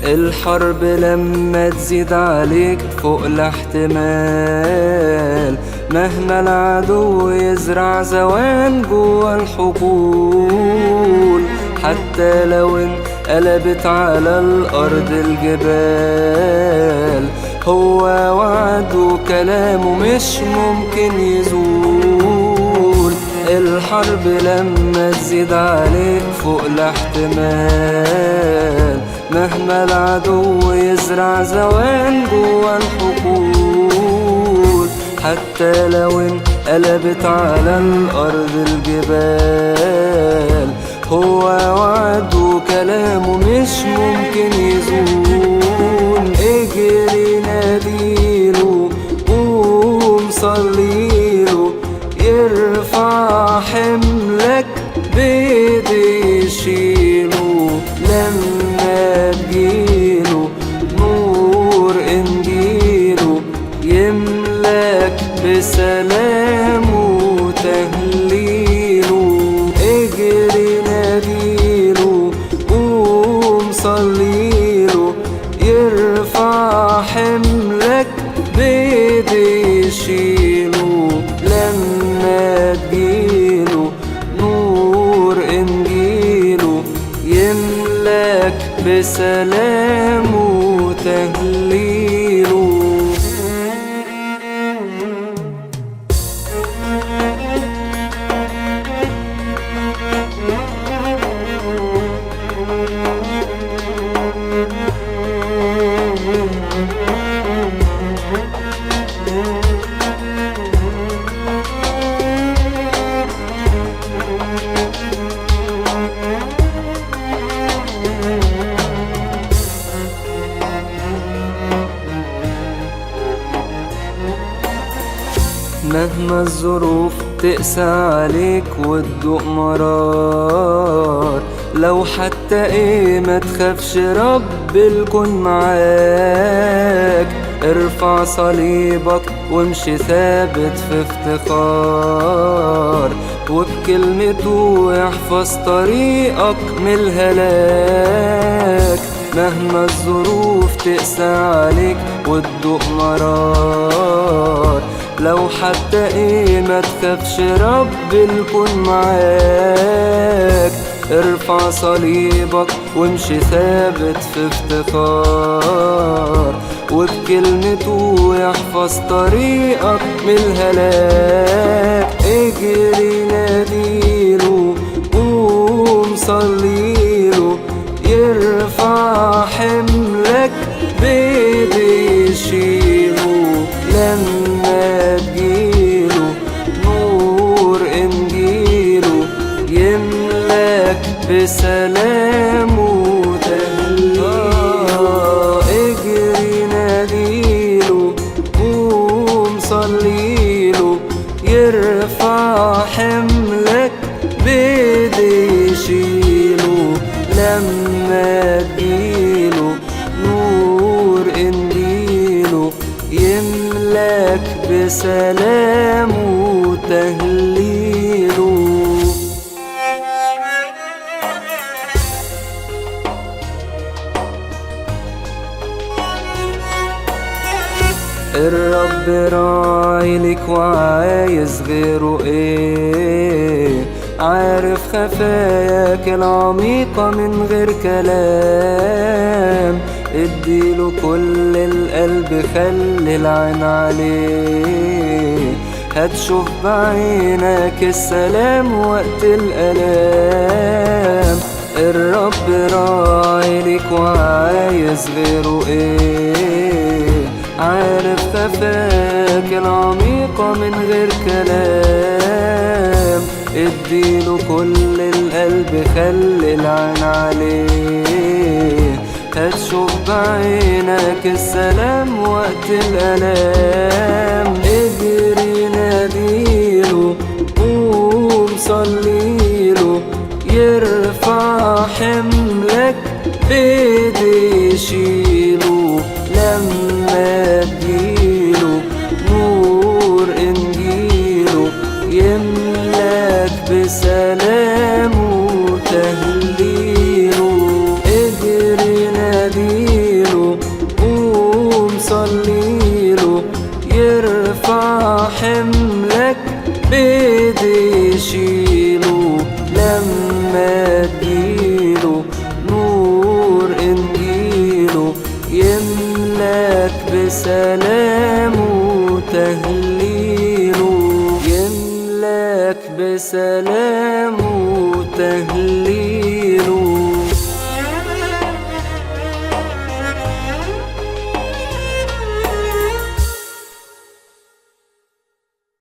الحرب لما تزيد عليك فوق الاحتمال، مهما العدو يزرع زوان جوا الحقول، حتى لو انقلبت على الأرض الجبال، هو وعد وكلامه مش ممكن يزول. الحرب لما تزيد عليك فوق الاحتمال، مهما العدو يزرع زوان جوا الحقول، حتى لو انقلبت على الأرض الجبال، هو وعد وكلامه مش ممكن يزول. اجري ناديله قوم صليله، يرفع حملك بيدي يشيله، لما تجيله نور انجيله يملاك بسلام وتهليله. اجري ناديله قوم صليله، يرفع حملك بيدي يشيله، لما تجيله نور انجيله يملاك بسلام وتهليله. مهما الظروف تقسى عليك وتدوق مرار، لو حتى ايه ما تخافش رب الكون معاك، ارفع صليبك وامشي ثابت في افتخار، وبكلمته يحفظ طريقك من الهلاك. مهما الظروف تقسى عليك وتدوق مرار، لو حتى ايه ما تخافش رب الكون معاك، ارفع صليبك وامشي ثابت في افتخار، وبكلمته يحفظ طريقك من الهلاك. اجري ناديله قوم صليله، يرفع حملك بيدي يشيله، لما تجيله نور انجيله يملاك بسلام وتهليله. اجري ناديله قوم صليله، يرفع حملك بيدي يشيله، لما تجيله نور انجيله يملاك بسلام وتهليله. الرب راعي لك وعايز غيره ايه، عارف خفاياك العميقة من غير كلام، اديله كل القلب خلي العين عليه، هتشوف بعينك السلام وقت الألام. الرب راعي لك وعايز غيره ايه، عارف خفاك العميقة من غير كلام، اديله كل القلب، خلي العين عليه. هتشوف بعينك السلام وقت الألام. اجري ناديله، قوم صليله، يرفع حملك بإيديه يشيله. لما تجيله نور إنجيله، يملاك بسلام وتهليله. اجري ناديله، قوم صليله، يرفع حملك بإيديه يشيله. لما تجيله نور إنجيله، يملاك بسلام وتهليله. يملاك بسلام وتهليله.